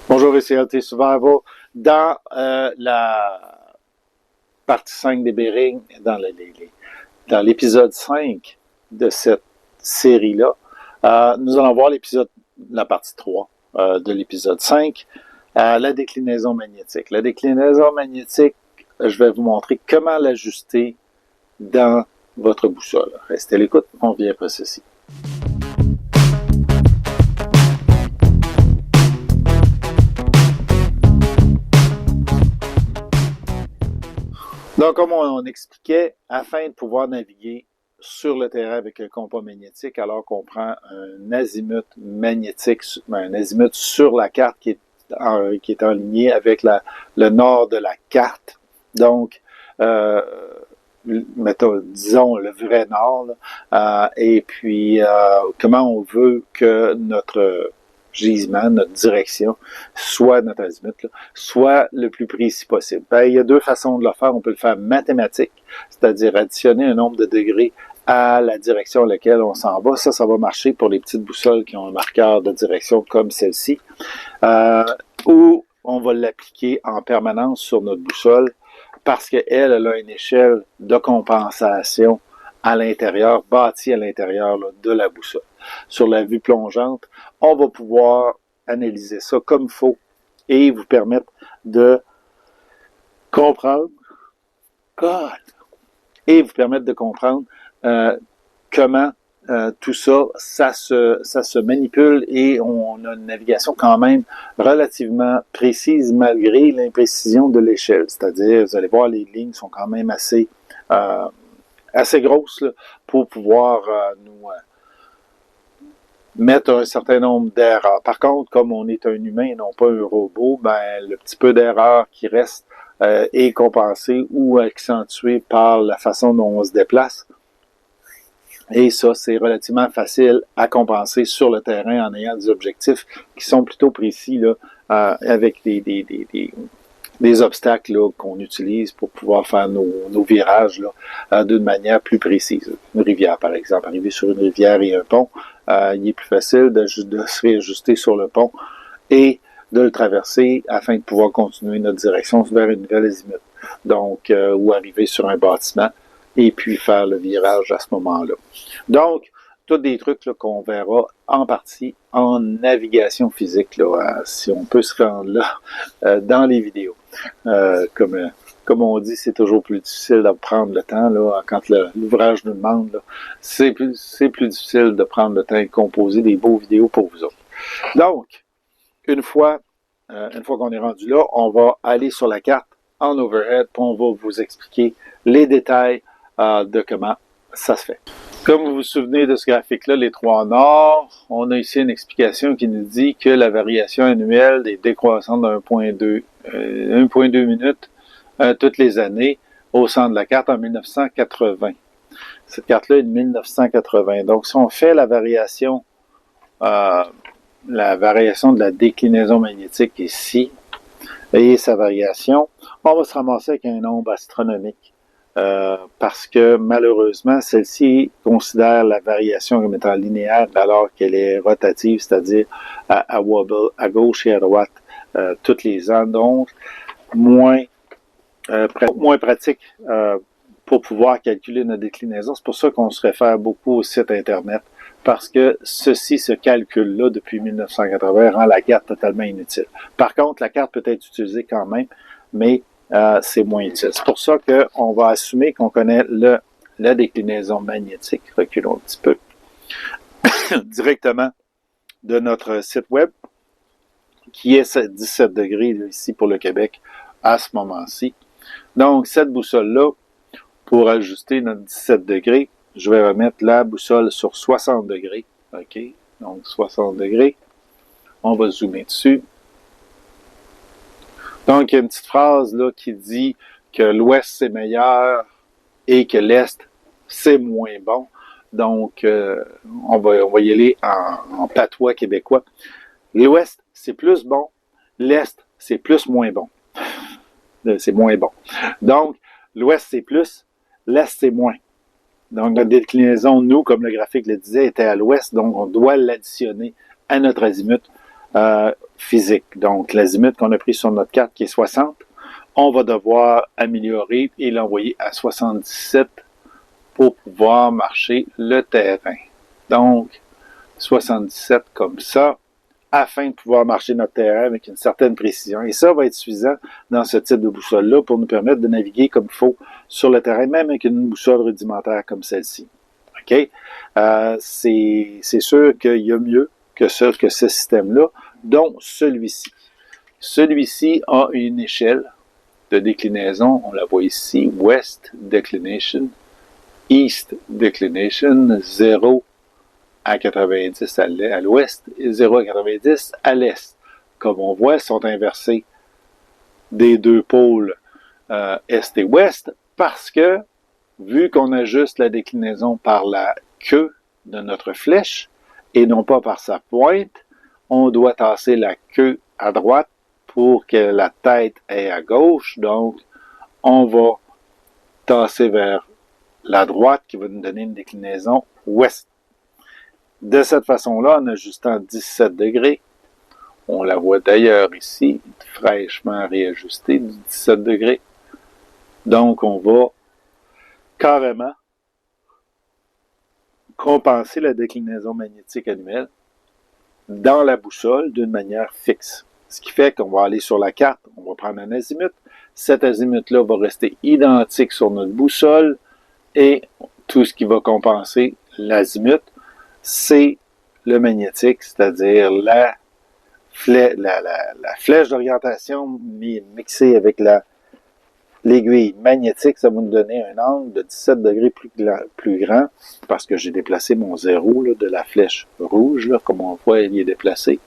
Bonjour, ici LT Survival. Dans la partie 5 des Bearings, dans l'épisode 5 de cette série-là, nous allons voir la partie 3 de l'épisode 5, la déclinaison magnétique. La déclinaison magnétique, je vais vous montrer comment l'ajuster dans votre boussole. Restez à l'écoute, on vient après ceci. Donc, comme on expliquait, afin de pouvoir naviguer sur le terrain avec un compas magnétique, alors qu'on prend un azimut magnétique, un azimut sur la carte qui est enligné avec le nord de la carte. Donc, disons le vrai nord, et puis comment on veut que notre gisement, notre direction, soit notre azimut, soit le plus précis possible. Il y a deux façons de le faire. On peut le faire mathématique, c'est-à-dire additionner un nombre de degrés à la direction à laquelle on s'en va. Ça va marcher pour les petites boussoles qui ont un marqueur de direction comme celle-ci. Ou on va l'appliquer en permanence sur notre boussole parce qu'elle a une échelle de compensation à l'intérieur, bâtie à l'intérieur de la boussole. Sur la vue plongeante, on va pouvoir analyser ça comme il faut et vous permettre de comprendre comment tout ça, ça se manipule et on a une navigation quand même relativement précise malgré l'imprécision de l'échelle. C'est-à-dire, vous allez voir, les lignes sont quand même assez grosses là, pour pouvoir nous mettre un certain nombre d'erreurs. Par contre, comme on est un humain et non pas un robot, le petit peu d'erreur qui reste est compensé ou accentué par la façon dont on se déplace. Et ça, c'est relativement facile à compenser sur le terrain en ayant des objectifs qui sont plutôt précis là, avec des obstacles là, qu'on utilise pour pouvoir faire nos virages là, d'une manière plus précise. Une rivière, par exemple. Arriver sur une rivière et un pont, il est plus facile de se réajuster sur le pont et de le traverser afin de pouvoir continuer notre direction vers une nouvelle azimut. Donc, ou arriver sur un bâtiment et puis faire le virage à ce moment-là. Donc, tous des trucs là, qu'on verra en partie en navigation physique, là, si on peut se rendre là, dans les vidéos. Comme on dit, c'est toujours plus difficile de prendre le temps là, quand l'ouvrage nous demande. C'est plus difficile de prendre le temps de composer des beaux vidéos pour vous autres. Donc, une fois qu'on est rendu là, on va aller sur la carte en overhead, puis on va vous expliquer les détails de comment ça se fait. Comme vous vous souvenez de ce graphique-là, les trois nord, on a ici une explication qui nous dit que la variation annuelle est décroissante de 1,2 minutes toutes les années au centre de la carte en 1980. Cette carte-là est de 1980. Donc, si on fait la variation de la déclinaison magnétique ici, et sa variation, on va se ramasser avec un nombre astronomique. Parce que malheureusement, celle-ci considère la variation comme étant linéaire alors qu'elle est rotative, c'est-à-dire à wobble à gauche et à droite tous les ans. Donc, moins pratique pour pouvoir calculer notre déclinaison. C'est pour ça qu'on se réfère beaucoup au site Internet, parce que ce calcul-là, depuis 1980, rend la carte totalement inutile. Par contre, la carte peut être utilisée quand même, mais c'est moins utile. C'est pour ça qu'on va assumer qu'on connaît la déclinaison magnétique. Reculons un petit peu. Directement de notre site web, qui est 17 degrés là, ici pour le Québec à ce moment-ci. Donc, cette boussole-là, pour ajuster notre 17 degrés, je vais remettre la boussole sur 60 degrés. OK? Donc, 60 degrés. On va zoomer dessus. Donc, il y a une petite phrase là qui dit que l'ouest, c'est meilleur et que l'est, c'est moins bon. Donc, on va y aller en patois québécois. L'ouest, c'est plus bon. L'est, c'est plus moins bon. C'est moins bon. Donc, l'ouest, c'est plus. L'est, c'est moins. Donc, notre déclinaison, nous, comme le graphique le disait, était à l'ouest. Donc, on doit l'additionner à notre azimut physique. Donc, l'azimut qu'on a pris sur notre carte qui est 60, on va devoir améliorer et l'envoyer à 77 pour pouvoir marcher le terrain. Donc, 77 comme ça, afin de pouvoir marcher notre terrain avec une certaine précision. Et ça va être suffisant dans ce type de boussole-là pour nous permettre de naviguer comme il faut sur le terrain, même avec une boussole rudimentaire comme celle-ci. OK? C'est sûr qu'il y a mieux que ce système-là, dont celui-ci. Celui-ci a une échelle de déclinaison, on la voit ici, West Declination, East Declination, 0 à 90 à l'ouest et 0 à 90 à l'est. Comme on voit, sont inversés des deux pôles est et ouest parce que, vu qu'on ajuste la déclinaison par la queue de notre flèche et non pas par sa pointe, on doit tasser la queue à droite pour que la tête est à gauche. Donc, on va tasser vers la droite qui va nous donner une déclinaison ouest. De cette façon-là, en ajustant 17 degrés, on la voit d'ailleurs ici, fraîchement réajustée du 17 degrés. Donc, on va carrément compenser la déclinaison magnétique annuelle dans la boussole d'une manière fixe. Ce qui fait qu'on va aller sur la carte, on va prendre un azimut. Cet azimut-là va rester identique sur notre boussole et tout ce qui va compenser l'azimut, c'est le magnétique, c'est-à-dire la flèche d'orientation mixée avec l'aiguille magnétique. Ça va nous donner un angle de 17 degrés plus grand parce que j'ai déplacé mon zéro là, de la flèche rouge, là, comme on voit, il est déplacé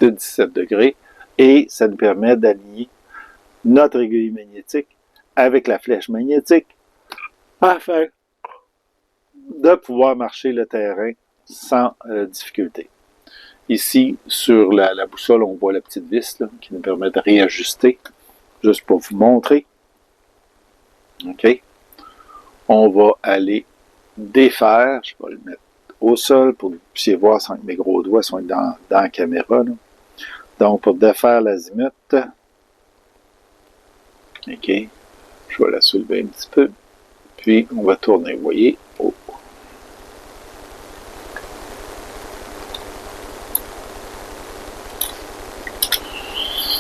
de 17 degrés et ça nous permet d'aligner notre aiguille magnétique avec la flèche magnétique afin de pouvoir marcher le terrain sans difficulté. Ici, sur la boussole, on voit la petite vis là, qui nous permet de réajuster, juste pour vous montrer. OK. On va aller défaire, je vais le mettre au sol pour que vous puissiez voir sans que mes gros doigts soient dans la caméra. Là. Donc, pour défaire l'azimut, OK, je vais la soulever un petit peu, puis on va tourner, vous voyez, oh.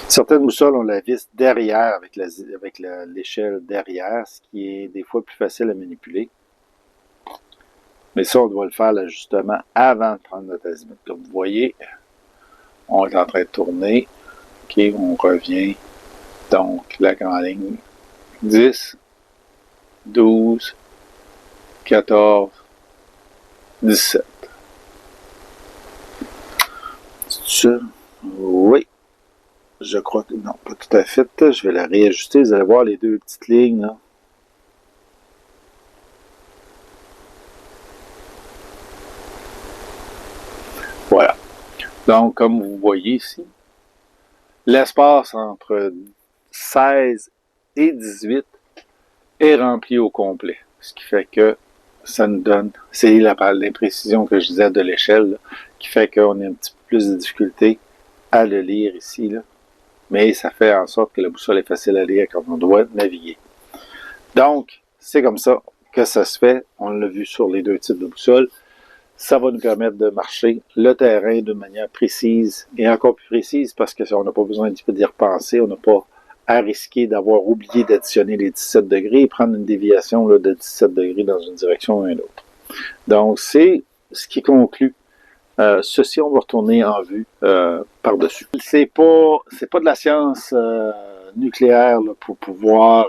Certaines boussoles ont la vis derrière avec l'échelle derrière, ce qui est des fois plus facile à manipuler. Mais ça, on doit le faire l'ajustement avant de prendre notre azimut. Comme vous voyez, on est en train de tourner. OK, on revient. Donc, la grande ligne 10, 12, 14, 17. C'est ça? Oui. Je crois que non, pas tout à fait. Je vais la réajuster. Vous allez voir les deux petites lignes. Là. Voilà. Donc, comme vous voyez ici, l'espace entre 16 et 18 est rempli au complet. Ce qui fait que ça nous donne, c'est l'imprécision que je disais de l'échelle, qui fait qu'on a un petit peu plus de difficulté à le lire ici. Là. Mais ça fait en sorte que la boussole est facile à lire quand on doit naviguer. Donc, c'est comme ça que ça se fait. On l'a vu sur les deux types de boussoles. Ça va nous permettre de marcher le terrain de manière précise et encore plus précise parce qu'on n'a pas besoin d'y repenser. On n'a pas à risquer d'avoir oublié d'additionner les 17 degrés et prendre une déviation là, de 17 degrés dans une direction ou une autre. Donc, c'est ce qui conclut. Ceci, on va retourner en vue par-dessus. C'est pas de la science nucléaire là, pour pouvoir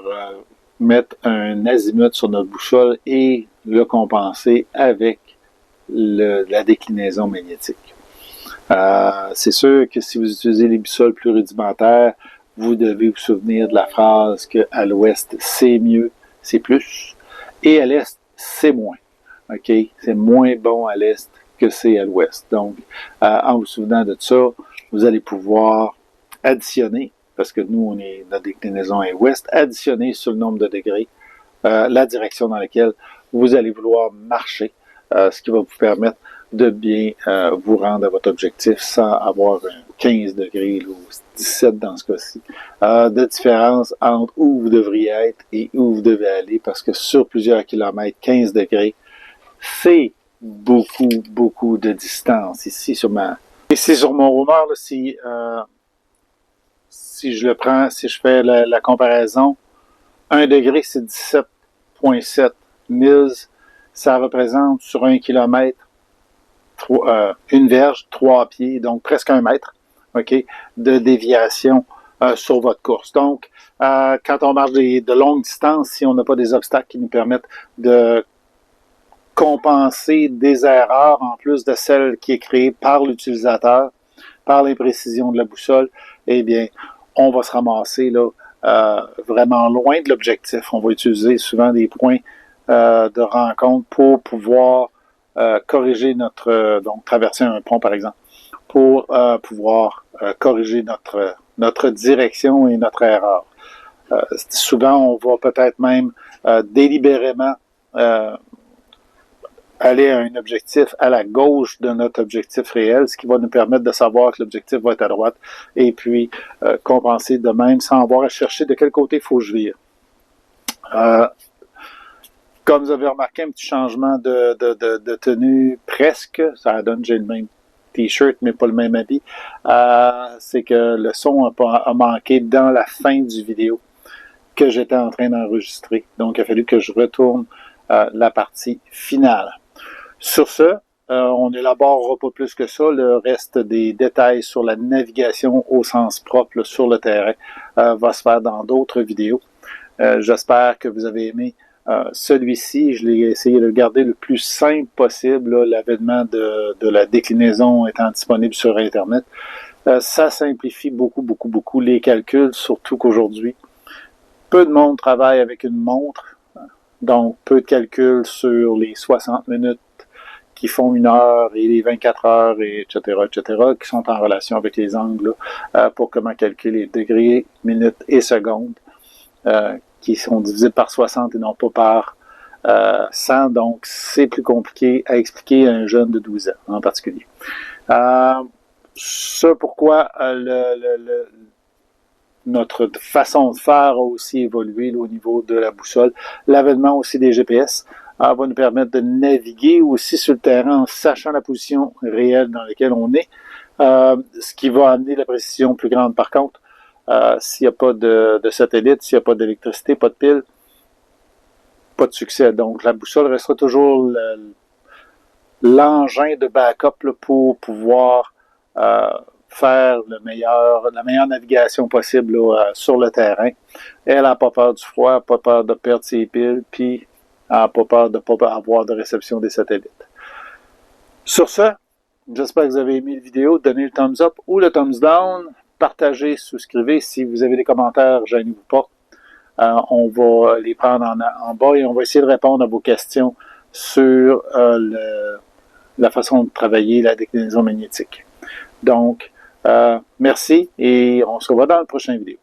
mettre un azimut sur notre boussole et le compenser avec la déclinaison magnétique. C'est sûr que si vous utilisez les boussoles plus rudimentaires, vous devez vous souvenir de la phrase qu'à l'ouest, c'est mieux, c'est plus, et à l'est, c'est moins. OK? C'est moins bon à l'est que c'est à l'ouest. Donc, en vous souvenant de ça, vous allez pouvoir additionner, parce que nous, notre déclinaison est ouest, additionner sur le nombre de degrés la direction dans laquelle vous allez vouloir marcher, ce qui va vous permettre de bien vous rendre à votre objectif sans avoir 15 degrés là, ou 17 dans ce cas-ci, de différence entre où vous devriez être et où vous devez aller, parce que sur plusieurs kilomètres, 15 degrés, c'est beaucoup, beaucoup de distance ici sur mon roumeur, là, si je le prends, si je fais la comparaison, 1 degré, c'est 17,7 milles. Ça représente sur 1 kilomètre une verge, 3 pieds, donc presque 1 mètre, OK, de déviation sur votre course. Donc, quand on marche de longues distances, si on n'a pas des obstacles qui nous permettent de compenser des erreurs en plus de celles qui est créée par l'utilisateur, par l'imprécision de la boussole, eh bien, on va se ramasser là vraiment loin de l'objectif. On va utiliser souvent des points de rencontre pour pouvoir corriger donc traverser un pont par exemple, pour pouvoir corriger notre direction et notre erreur. Souvent, on va peut-être même délibérément aller à un objectif à la gauche de notre objectif réel, ce qui va nous permettre de savoir que l'objectif va être à droite et puis compenser de même sans avoir à chercher de quel côté il faut que je vire. Comme vous avez remarqué, un petit changement de tenue presque, ça donne j'ai le même t-shirt mais pas le même habit, c'est que le son a manqué dans la fin du vidéo que j'étais en train d'enregistrer. Donc, il a fallu que je retourne la partie finale. Sur ce, on n'élaborera pas plus que ça. Le reste des détails sur la navigation au sens propre là, sur le terrain va se faire dans d'autres vidéos. J'espère que vous avez aimé celui-ci. Je l'ai essayé de le garder le plus simple possible, l'avènement de la déclinaison étant disponible sur Internet. Ça simplifie beaucoup, beaucoup, beaucoup les calculs, surtout qu'aujourd'hui, peu de monde travaille avec une montre, donc peu de calculs sur les 60 minutes qui font 1 heure et les 24 heures, et etc., qui sont en relation avec les angles pour comment calculer les degrés, minutes et secondes, qui sont divisés par 60 et non pas par 100. Donc, c'est plus compliqué à expliquer à un jeune de 12 ans en particulier. Ça, pourquoi notre façon de faire a aussi évolué là, au niveau de la boussole. L'avènement aussi des GPS va nous permettre de naviguer aussi sur le terrain en sachant la position réelle dans laquelle on est, ce qui va amener la précision plus grande. Par contre, s'il n'y a pas de satellite, s'il n'y a pas d'électricité, pas de pile, pas de succès. Donc, la boussole restera toujours l'engin de backup là, pour pouvoir faire la meilleure navigation possible là, sur le terrain. Elle n'a pas peur du froid, pas peur de perdre ses piles, puis elle n'a pas peur de ne pas avoir de réception des satellites. Sur ce, j'espère que vous avez aimé la vidéo. Donnez le thumbs up ou le thumbs down. Partagez, souscrivez. Si vous avez des commentaires, gênez-vous pas. On va les prendre en bas et on va essayer de répondre à vos questions sur la façon de travailler la déclinaison magnétique. Donc, merci et on se revoit dans la prochaine vidéo.